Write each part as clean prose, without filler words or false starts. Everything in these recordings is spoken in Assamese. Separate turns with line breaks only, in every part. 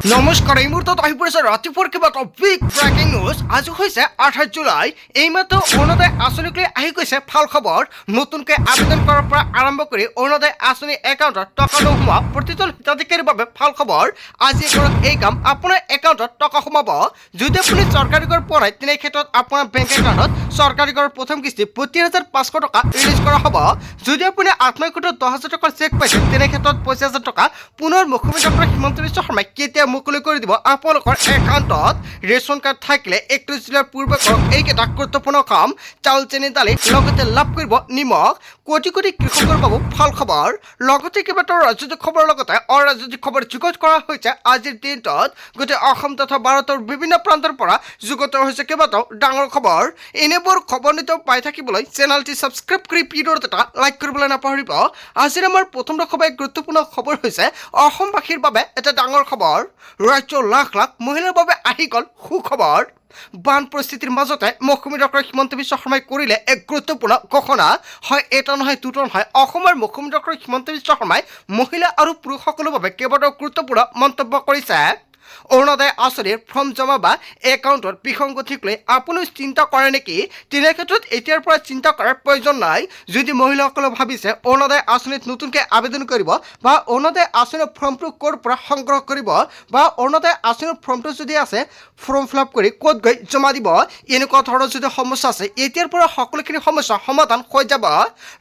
নমস্কাৰ এই মুহূৰ্তত আহি পৰিছে ৰাতিপুৱাৰ কেইবাটাও বিগ ব্ৰেকিং নিউজ। আজি হৈছে 28 জুলাই। এইমাত্ৰ অৰুণোদয় আঁচনিক লৈ আহি গৈছে ভাল খবৰ। নতুনকৈ আবেদন কৰাৰ পৰা আৰম্ভ কৰি অৰুণোদয় আঁচনি একাউণ্টত টকা নোসোমোৱা প্ৰতিজন হিতাধিকাৰীৰ বাবে ভাল খবৰ। আজি কৰক এই কাম, আপোনাৰ একাউণ্টত টকা সোমাব। যদি আপুনি চৰকাৰী কৰ পৰাই তেনে ক্ষেত্ৰত আপোনাৰ বেংক একাউণ্টত চৰকাৰী কৰৰ প্ৰথম কিস্তি 32,500 টকা ৰিলিজ কৰা হ'ব। যদি আপুনি আত্মসহায়ক 10,000 টকাৰ চেক পাইছে তেনে ক্ষেত্ৰত 25,000 টকা পুনৰ মুখ্যমন্ত্ৰী ডক্টৰ হিমন্ত বিশ্ব শৰ্মাই কেতিয়া মুকলি কৰি দিব আপোনালোকৰ একাউণ্টত। ৰেচন কাৰ্ড থাকিলে 31 জুলাইৰ পূৰ্বে কৰক এইকেইটা গুৰুত্বপূৰ্ণ কাম। চাউল, চেনি, দালি লগতে লাভ কৰিব নিমখ। কোটি কোটি কৃষকৰ পাব ভাল খবৰ। লগতে কেইবাটাও ৰাজনৈতিক খবৰৰ লগতে অৰাজনৈতিক খবৰ যুগুত কৰা হৈছে আজিৰ দিনটোত। গোটেই অসম তথা ভাৰতৰ বিভিন্ন প্ৰান্তৰ পৰা যুগুত হৈছে কেইবাটাও ডাঙৰ খবৰ। এনেবোৰ খবৰ নিতৌ পাই থাকিবলৈ চেনেলটি ছাবস্ক্ৰাইব কৰি ভিডিঅ'ত এটা লাইক কৰিবলৈ নাপাহৰিব। আজিৰ আমাৰ প্ৰথম খবৰ গুৰুত্বপূৰ্ণ খবৰ হৈছে অসমবাসীৰ বাবে এটা ডাঙৰ খবৰ। ৰাজ্যৰ লাখ লাখ মহিলাৰ বাবে আহি গ'ল সুখবৰ। বান পৰিস্থিতিৰ মাজতে মুখ্যমন্ত্ৰী ডক্টৰ হিমন্ত বিশ্ব শৰ্মাই কৰিলে এক গুৰুত্বপূৰ্ণ ঘোষণা। হয় এটা নহয় দুটা নহয়, অসমৰ মুখ্যমন্ত্ৰী ডক্টৰ হিমন্ত বিশ্ব শৰ্মাই মহিলা আৰু পুৰুষসকলৰ বাবে কেইবাটাও গুৰুত্বপূৰ্ণ মন্তব্য কৰিছে। অৰুণোদয় আঁচনিৰ ফৰ্ম জমা বা একাউণ্টৰ বিসংগতিক লৈ আপুনিও চিন্তা কৰে নেকি? তেনে ক্ষেত্ৰত এতিয়াৰ পৰা চিন্তা কৰাৰ প্ৰয়োজন নাই। যদি মহিলাসকলে ভাবিছে অৰুণোদয় আঁচনিত নতুনকৈ আবেদন কৰিব বা অৰুণোদয় আঁচনিৰ ফৰ্মটো ক'ৰ পৰা সংগ্ৰহ কৰিব বা অৰুণোদয় আঁচনিৰ ফৰ্মটো যদি আছে ফৰ্ম ফিল আপ কৰি ক'ত গৈ জমা দিব, এনেকুৱা ধৰণৰ যদি সমস্যা আছে এতিয়াৰ পৰা সকলোখিনি সমস্যা সমাধান হৈ যাব।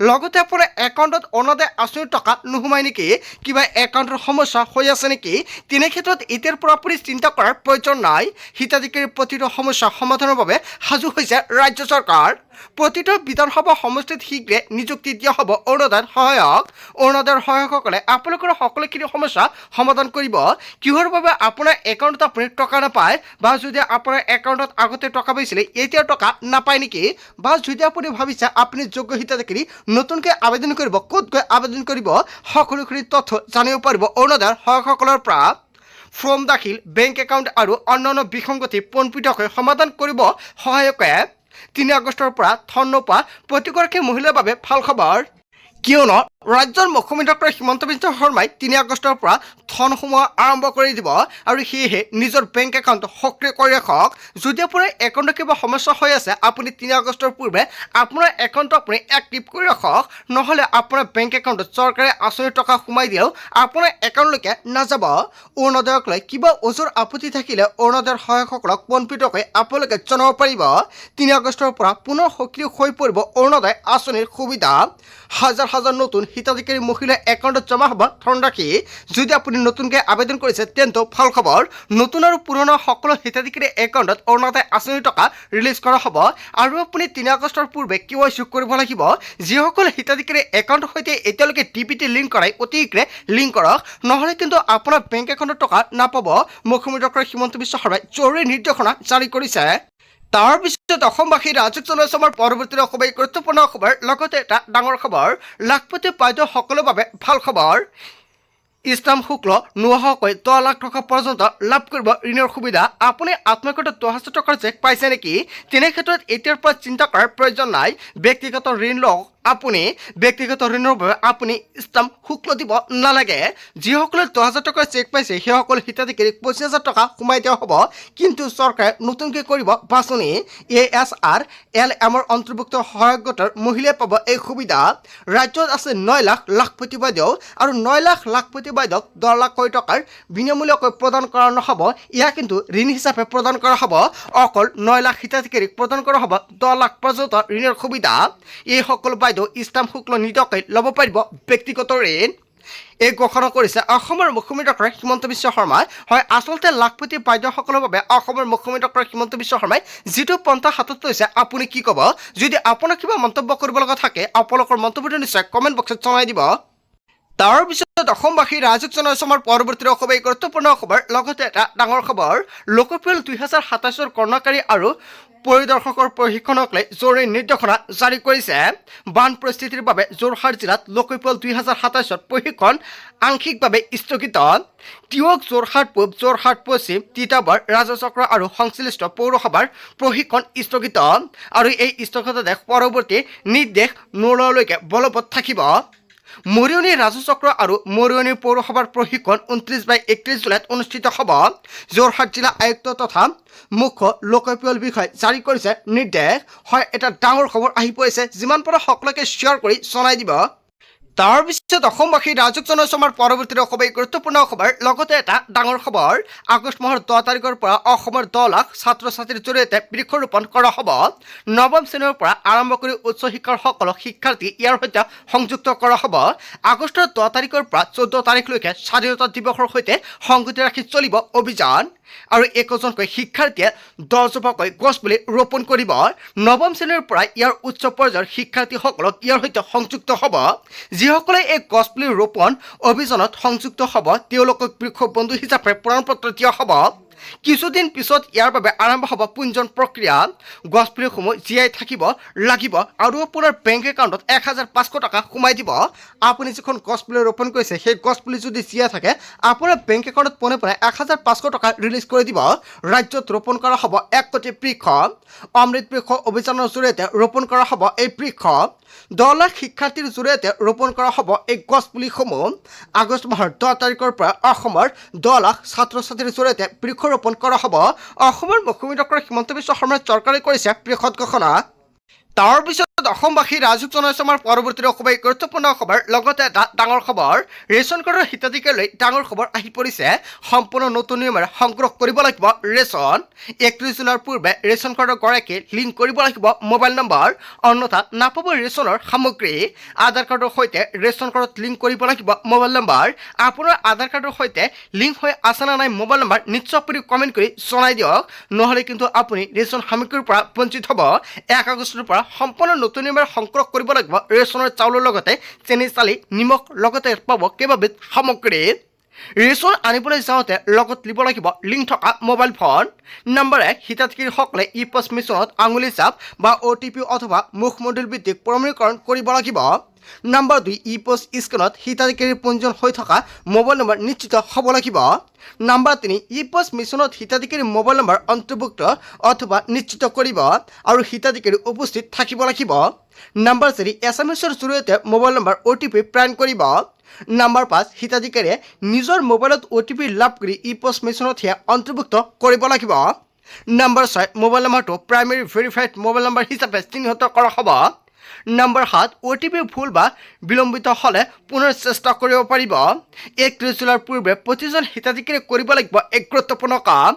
লগতে আপোনাৰ একাউণ্টত অৰুণোদয় আঁচনিৰ টকা নোসোমায় নেকি? কিবা একাউণ্টৰ সমস্যা হৈ আছে নেকি? তেনে ক্ষেত্ৰত এতিয়াৰ পৰা আপুনি চিন্তা কৰাৰ প্ৰয়োজন নাই। হিতাধিকাৰীৰ প্ৰতিটো সমস্যা সমাধানৰ বাবে সাজু হৈছে ৰাজ্য চৰকাৰ। প্ৰতিটো বিধানসভা সমষ্টিত শীঘ্ৰে নিযুক্তি দিয়া হ'ব অৰুণোদয়ৰ সহায়ক। অৰুণোদয়ৰ সহায়কসকলে আপোনালোকৰ সকলোখিনি সমস্যা সমাধান কৰিব। কিহৰ বাবে আপোনাৰ একাউণ্টত আপুনি টকা নাপায় বা যদি আপোনাৰ একাউণ্টত আগতে টকা পাইছিলে এতিয়া টকা নাপায় নেকি? বা যদি আপুনি ভাবিছে আপুনি যোগ্য হিতাধিকাৰী নতুনকৈ আবেদন কৰিব, ক'ত গৈ আবেদন কৰিব, সকলোখিনি তথ্য জানিব পাৰিব অৰুণোদয়ৰ সহায়কসকলৰ পৰা। ফৰ্ম দাখিল, বেংক একাউণ্ট আৰু অন্যান্য বিসংগতি পোনপটীয়াকৈ সমাধান কৰিব সহায়কে। 3 আগষ্টৰ পৰা ধন নোপোৱা প্ৰতিগৰাকী মহিলাৰ বাবে ভাল খবৰ। কিয়নো ৰাজ্যৰ মুখ্যমন্ত্ৰী ডক্টৰ হিমন্ত বিশ্ব শৰ্মাই 3 আগষ্টৰ পৰা ধন সোমোৱা আৰম্ভ কৰি দিব আৰু সেয়েহে নিজৰ বেংক একাউণ্ট সক্ৰিয় কৰি ৰাখক। যদি আপোনাৰ একাউণ্টত কিবা সমস্যা হৈ আছে আপুনি 3 আগষ্টৰ পূৰ্বে আপোনাৰ একাউণ্টটো আপুনি এক্টিভ কৰি ৰাখক। নহ'লে আপোনাৰ বেংক একাউণ্টত চৰকাৰে আঁচনিৰ টকা সোমাই দিলেও আপোনাৰ একাউণ্টলৈকে নাযাব। অৰুণোদয়ক লৈ কিবা ওজৰ আপত্তি থাকিলে অৰুণোদয়ৰ সহায়কসকলক পোনপটীয়াকৈ আপোনালোকে জনাব পাৰিব। 3 আগষ্টৰ পৰা পুনৰ সক্ৰিয় হৈ পৰিব অৰুণোদয় আঁচনিৰ সুবিধা। হাজাৰ হাজাৰ নতুন হিতাধিকাৰী মহিলাৰ একাউণ্টত জমা হ'ব ধনৰাশি। যদি আপুনি নতুনকৈ আবেদন কৰিছে তেন্তে ভাল খবৰ। নতুন আৰু পুৰণা সকলো হিতাধিকাৰী একাউণ্টত অৰুণোদয় আঁচনিৰ টকা ৰিলিজ কৰা হ'ব। আৰু আপুনি 3 আগষ্টৰ পূৰ্বে KYC কৰিব লাগিব। যিসকল হিতাধিকাৰী একাউণ্টৰ সৈতে এতিয়ালৈকে DBT লিংক কৰাই অতি শীঘ্ৰে লিংক কৰক, নহ'লে কিন্তু আপোনাৰ বেংক একাউণ্টৰ টকা নাপাব। মুখ্যমন্ত্ৰী ডক্টৰ হিমন্ত বিশ্ব শৰ্মাই জৰুৰী নিৰ্দেশনা জাৰি কৰিছে। তাৰ পিছত অসমবাসী ৰাজক জনাইছে আমাৰ পৰৱৰ্তী খবৰ গুৰুত্বপূৰ্ণ খবৰ। লগতে এটা ডাঙৰ খবৰ, লাখপতি বাইদেউসকলৰ বাবে ভাল খবৰ। ইছলাম শুক্ল নোহোৱাকৈ 10 লাখ টকা পৰ্যন্ত লাভ কৰিব ঋণৰ সুবিধা। আপুনি আত্মসহায়ক 10,000 টকাৰ চেক পাইছে নেকি? তেনে ক্ষেত্ৰত এতিয়াৰ পৰা চিন্তা কৰাৰ প্ৰয়োজন নাই। ব্যক্তিগত ঋণ লওক। আপুনি ব্যক্তিগত ঋণৰ বাবে আপুনি ইছলাম শুক্ল দিব নালাগে। যিসকলে 10,000 টকাৰ চেক পাইছে সেইসকল হিতাধিকাৰীক 25,000 টকা সোমাই দিয়া হ'ব। কিন্তু চৰকাৰে নতুনকৈ কৰিব বাছনি। ASRLMৰ অন্তৰ্ভুক্ত সহায়ক গোটৰ মহিলাই পাব এই সুবিধা। ৰাজ্যত আছে 9 লাখ লাখপতি বাইদেউ আৰু 9 লাখ লাখপতি বাইদেউক 10 লাখ কোটি টকাৰ বিনামূলীয়াকৈ প্ৰদান কৰা নহ'ব। ইয়াক কিন্তু ঋণ হিচাপে প্ৰদান কৰা হ'ব। অকল 9 লাখ হিতাধিকাৰীক প্ৰদান কৰা হ'ব 10 লাখ পৰ্যন্ত ঋণৰ সুবিধা। এইসকল বাইদেউ ইছলাম শুক্ল নিদিয়াকৈ ল'ব পাৰিব ব্যক্তিগত ঋণ। এই ঘোষণা কৰিছে অসমৰ মুখ্যমন্ত্ৰী ডক্টৰ হিমন্ত বিশ্ব শৰ্মাই। হয়, আচলতে লাখপতি বাইদেউসকলৰ বাবে অসমৰ মুখ্যমন্ত্ৰী ডক্টৰ হিমন্ত বিশ্ব শৰ্মাই যিটো পন্থা হাতত লৈছে আপুনি কি ক'ব? যদি আপোনাৰ কিবা মন্তব্য কৰিব লগা থাকে আপোনালোকৰ মন্তব্যটো নিশ্চয় কমেণ্ট বক্সত জনাই দিব। তাৰ পিছত অসমবাসী ৰাজক জনাইছে আমাৰ পৰৱৰ্তী খবৰ গুৰুত্বপূৰ্ণ খবৰ। লগতে এটা ডাঙৰ খবৰ, লোকপ্ৰিয় 2027 কৰ্ণকাৰী আৰু পৰিদৰ্শকৰ প্ৰশিক্ষণক লৈ জৰুৰী নিৰ্দেশনা জাৰি কৰিছে। বান পৰিস্থিতিৰ বাবে যোৰহাট জিলাত লোকপিয়ল 2027 প্ৰশিক্ষণ আংশিকভাৱে স্থগিত। তিয়ক, যোৰহাট পূব, যোৰহাট পশ্চিম, তিতাবৰ, ৰাজচক্ৰ আৰু সংশ্লিষ্ট পৌৰসভাৰ প্ৰশিক্ষণ স্থগিত আৰু এই স্থগিতাদেশ পৰৱৰ্তী নিৰ্দেশ নোলোৱালৈকে বলবৎ থাকিব। মৰিয়নি ৰাজচক্ৰ আৰু মৰিয়নি পৌৰসভাৰ প্ৰশিক্ষণ 29 বা 31 জুলাইত অনুষ্ঠিত হ'ব। যোৰহাট জিলা আয়ুক্ত তথা মুখ্য লোকপিয়ল বিষয়াই জাৰি কৰিছে নিৰ্দেশ। হয়, এটা ডাঙৰ খবৰ আহি পৰিছে, যিমান পাৰে সকলোকে শ্বেয়াৰ কৰি জনাই দিব। তাৰ পিছত অসমবাসী ৰাজক জনাইছো আমাৰ পৰৱৰ্তী অসমৰ গুৰুত্বপূৰ্ণ খবৰ। লগতে এটা ডাঙৰ খবৰ, আগষ্ট মাহৰ 10 তাৰিখৰ পৰা অসমৰ 10 লাখ ছাত্ৰ ছাত্ৰীৰ জৰিয়তে বৃক্ষৰোপণ কৰা হ'ব। নৱম শ্ৰেণীৰ পৰা আৰম্ভ কৰি উচ্চ শিক্ষাৰ সকলো শিক্ষাৰ্থী ইয়াৰ সৈতে সংযুক্ত কৰা হ'ব। আগষ্টৰ 10 তাৰিখৰ পৰা 14 তাৰিখলৈকে স্বাধীনতা দিৱসৰ সৈতে সংগতি ৰাখি চলিব অভিযান। আৰু 1জনকৈ শিক্ষাৰ্থীয়ে 10 জোপাকৈ গছপুলি ৰোপণ কৰিব। নৱম শ্ৰেণীৰ পৰা ইয়াৰ উচ্চ পৰ্যায়ৰ শিক্ষাৰ্থীসকলক ইয়াৰ সৈতে সংযুক্ত হ'ব। যিসকলে এই গছপুলি ৰোপণ অভিযানত সংযুক্ত হ'ব তেওঁলোকক বৃক্ষ বন্ধু হিচাপে প্ৰমাণপত্ৰ দিয়া হ'ব। কিছুদিন পিছত ইয়াৰ বাবে আৰম্ভ হ'ব পঞ্জীয়ন প্ৰক্ৰিয়া। গছপুলিসমূহ জীয়াই থাকিব লাগিব আৰু আপোনাৰ বেংক একাউণ্টত 1500 টকা সোমাই দিব। আপুনি যিখন গছপুলি ৰোপণ কৰিছে সেই গছপুলি যদি জীয়াই থাকে আপোনাৰ বেংক একাউণ্টত পোনে পোনে 1500 টকা ৰিলিজ কৰি দিব। ৰাজ্যত ৰোপণ কৰা হ'ব 1 কোটি বৃক্ষ। অমৃত বৃক্ষ অভিযানৰ জৰিয়তে ৰোপণ কৰা হ'ব এই বৃক্ষ। 10 লাখ শিক্ষাৰ্থীৰ জৰিয়তে ৰোপণ কৰা হ'ব এই গছপুলিসমূহ। আগষ্ট মাহৰ 10 তাৰিখৰ পৰা অসমৰ 10 লাখ ছাত্ৰ ছাত্ৰীৰ জৰিয়তে বৃক্ষৰোপণ কৰা হ'ব। অসমৰ মুখ্যমন্ত্ৰী ডক্টৰ হিমন্ত বিশ্ব শৰ্মাই চৰকাৰে কৰিছে বৃহৎ ঘোষণা। তাৰ পিছত অসমবাসী ৰাজক জনাইছো আমাৰ পৰৱৰ্তী অসমৰ গুৰুত্বপূৰ্ণ খবৰ। লগতে এটা ডাঙৰ খবৰ, ৰেচন কাৰ্ডৰ হিতাধিকাৰীলৈ ডাঙৰ খবৰ আহি পৰিছে। সম্পূৰ্ণ নতুন নিয়মেৰে সংগ্ৰহ কৰিব লাগিব ৰেচন। 31 জুনৰ পূৰ্বে ৰেচন কাৰ্ডৰ গৰাকীয়ে লিংক কৰিব লাগিব মোবাইল নম্বৰ, অন্যথা নাপাব ৰেচনৰ সামগ্ৰী। আধাৰ কাৰ্ডৰ সৈতে ৰেচন কাৰ্ডত লিংক কৰিব লাগিব মোবাইল নম্বৰ। আপোনাৰ আধাৰ কাৰ্ডৰ সৈতে লিংক হৈ আছে নে নাই মোবাইল নম্বৰ নিশ্চয় আপুনি কমেণ্ট কৰি জনাই দিয়ক, নহ'লে কিন্তু আপুনি ৰেচন সামগ্ৰীৰ পৰা বঞ্চিত হ'ব। 1 আগষ্টৰ পৰা সম্পূৰ্ণ নতুন নিয়মেৰে সংগ্ৰহ কৰিব লাগিব ৰেচনৰ চাউলৰ লগতে চেনি, চালি, নিমখ লগতে পাব কেইবাবিধ সামগ্ৰী। ৰেচন আনিবলৈ যাওঁতে লগত নিব লাগিব লিংক থকা মোবাইল ফোন। নম্বৰ 1, হিতাধিকাৰীসকলে ই-পছ মিছনত আঙুলি ছাপ বা OTP অথবা মুখমণ্ডল ভিত্তিক প্ৰমাণীকৰণ কৰিব লাগিব। নম্বৰ 2, ই-পছ স্কেনত হিতাধিকাৰীৰ পঞ্জীয়ন হৈ থকা মোবাইল নম্বৰ নিশ্চিত হ'ব লাগিব। নম্বৰ 3, ই-পছ মিছনত হিতাধিকাৰীৰ মোবাইল নম্বৰ অন্তৰ্ভুক্ত অথবা নিশ্চিত কৰিব আৰু হিতাধিকাৰী উপস্থিত থাকিব লাগিব। নম্বৰ 4, SMS-ৰ জৰিয়তে মোবাইল নম্বৰ OTP প্ৰেৰণ কৰিব। নম্বৰ 5, হিতাধিকাৰীয়ে নিজৰ মোবাইলত OTP লাভ কৰি ই-পছ মিছনতহে অন্তৰ্ভুক্ত কৰিব লাগিব। নম্বৰ 6, মোবাইল নম্বৰটো প্ৰাইমেৰী ভেৰিফাইড মোবাইল নম্বৰ হিচাপে চিহ্নিত কৰা হ'ব। নম্বৰ 7, OTP ভুল বা বিলম্বিত হ'লে পুনৰ চেষ্টা কৰিব পাৰিব। 31 জুলাইৰ পূৰ্বে প্ৰতিজন হিতাধিকাৰীয়ে কৰিব লাগিব এক গুৰুত্বপূৰ্ণ কাম।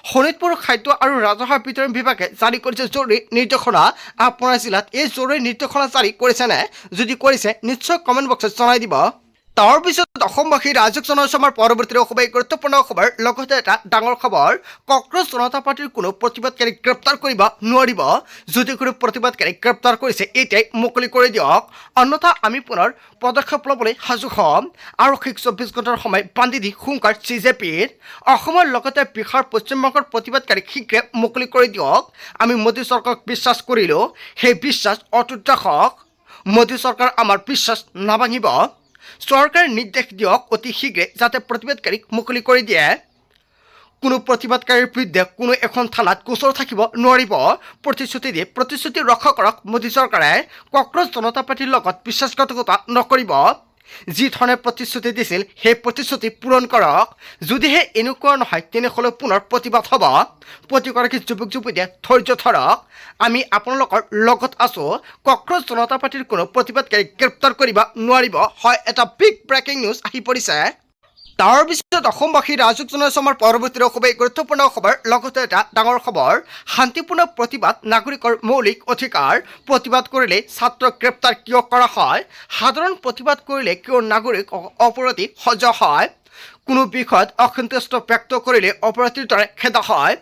শোণিতপুৰ খাদ্য আৰু ৰাজহুৱা বিতৰণ বিভাগে জাৰি কৰিছে জৰুৰী নিৰ্দেশনা। আপোনাৰ জিলাত এই জৰুৰী নিৰ্দেশনা জাৰি কৰিছেনে? যদি কৰিছে নিশ্চয় কমেণ্ট বক্সত জনাই দিব। তাৰ পিছত অসমবাসী ৰাজক জনাইছো আমাৰ পৰৱৰ্তী অসমৰ গুৰুত্বপূৰ্ণ খবৰ। লগতে এটা ডাঙৰ খবৰ, কংগ্ৰেছ জনতা পাৰ্টিৰ কোনো প্ৰতিবাদকাৰী গ্ৰেপ্তাৰ কৰিব নোৱাৰিব। যদি কোনো প্ৰতিবাদকাৰী গ্ৰেপ্তাৰ কৰিছে এতিয়াই মুকলি কৰি দিয়ক, অন্যথা আমি পুনৰ পদক্ষেপ ল'বলৈ সাজু হ'ম। আৰক্ষীক 24 ঘণ্টাৰ সময় বান্ধি দি হুংকাৰ CJPৰ। অসমৰ লগতে বিহাৰ, পশ্চিমবংগৰ প্ৰতিবাদকাৰীক শীঘ্ৰে মুকলি কৰি দিয়ক। আমি মোদী চৰকাৰক বিশ্বাস কৰিলোঁ, সেই বিশ্বাস অটুট ৰাখক। মোদী চৰকাৰ আমাৰ বিশ্বাস নাভাঙিব। চৰকাৰে নিৰ্দেশ দিয়ক অতি শীঘ্ৰে যাতে প্ৰতিবাদকাৰীক মুকলি কৰি দিয়ে। কোনো প্ৰতিবাদকাৰীৰ বিৰুদ্ধে কোনো এখন থানাত গোচৰ থাকিব নোৱাৰিব। প্ৰতিশ্ৰুতি দিয়ে প্ৰতিশ্ৰুতি ৰক্ষা কৰক মোদী চৰকাৰে। কংগ্ৰেছ জনতা পাৰ্টিৰ লগত বিশ্বাসঘাতকতা নকৰিব। যি ধৰণে প্ৰতিশ্ৰুতি দিছিল সেই প্ৰতিশ্ৰুতি পূৰণ কৰক। যদিহে এনেকুৱা নহয় তেনেহ'লে পুনৰ প্ৰতিবাদ হ'ব। প্ৰতিগৰাকী যুৱক যুৱতীয়ে ধৈৰ্য ধৰক, আমি আপোনালোকৰ লগত আছোঁ। কংগ্ৰেছ জনতা পাৰ্টিৰ কোনো প্ৰতিবাদকাৰীক গ্ৰেপ্তাৰ কৰিব নোৱাৰিব। হয়, এটা বিগ ব্ৰেকিং নিউজ আহি পৰিছে। তাৰ পিছত অসমবাসী ৰাজক জনাইছো আমাৰ পৰৱৰ্তী অসমৰ গুৰুত্বপূৰ্ণ খবৰ। লগতে এটা ডাঙৰ খবৰ, শান্তিপূৰ্ণ প্ৰতিবাদ নাগৰিকৰ মৌলিক অধিকাৰ। প্ৰতিবাদ কৰিলে ছাত্ৰক গ্ৰেপ্তাৰ কিয় কৰা হয়? সাধাৰণ প্ৰতিবাদ কৰিলে কিয় নাগৰিক অপৰাধী সজা হয়? কোনো বিষয়ত অসন্তুষ্ট ব্যক্ত কৰিলে অপৰাধীৰ দৰে খেদা হয়।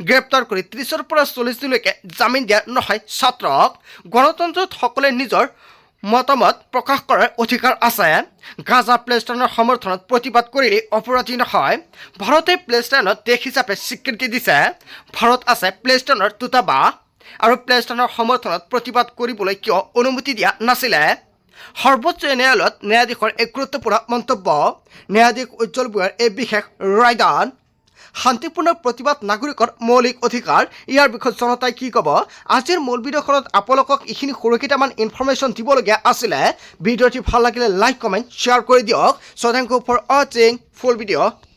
গ্ৰেপ্তাৰ কৰি 30-ৰ পৰা 40 দিনলৈকে জামিন দিয়া নহয় ছাত্ৰক। গণতন্ত্ৰত সকলোৱে নিজৰ মতামত প্ৰকাশ কৰাৰ অধিকাৰ আছে। গাজা প্লেষ্টাইনৰ সমৰ্থনত প্ৰতিবাদ কৰিলে অপৰাধী নহয়। ভাৰতে প্লেষ্টাইনত দেশ হিচাপে স্বীকৃতি দিছে। ভাৰত আছে প্লেষ্টাইনৰ দূতাবাস আৰু প্লেষ্টাইনৰ সমৰ্থনত প্ৰতিবাদ কৰিবলৈ কিয় অনুমতি দিয়া নাছিলে? সৰ্বোচ্চ ন্যায়ালয়ত ন্যায়াধীশৰ এক গুৰুত্বপূৰ্ণ মন্তব্য। ন্যায়াধীশ উজ্জ্বল ভূঞাৰ এই বিশেষ ৰায়দান। শান্তিপূৰ্ণ প্ৰতিবাদ নাগৰিকৰ মৌলিক অধিকাৰ ইয়াৰ বিষয়ে জনতাই কি ক'ব আজিৰ মূল ভিডিঅ'খনত আপোনালোকক এইখিনি সৰু কেইটামান ইনফৰমেশ্যন দিবলগীয়া আছিলে ভিডিঅ'টি ভাল লাগিলে লাইক কমেণ্ট শ্বেয়াৰ কৰি দিয়ক চ' থেংক ইউ ফৰ ৱাচিং ফুল ভিডিঅ'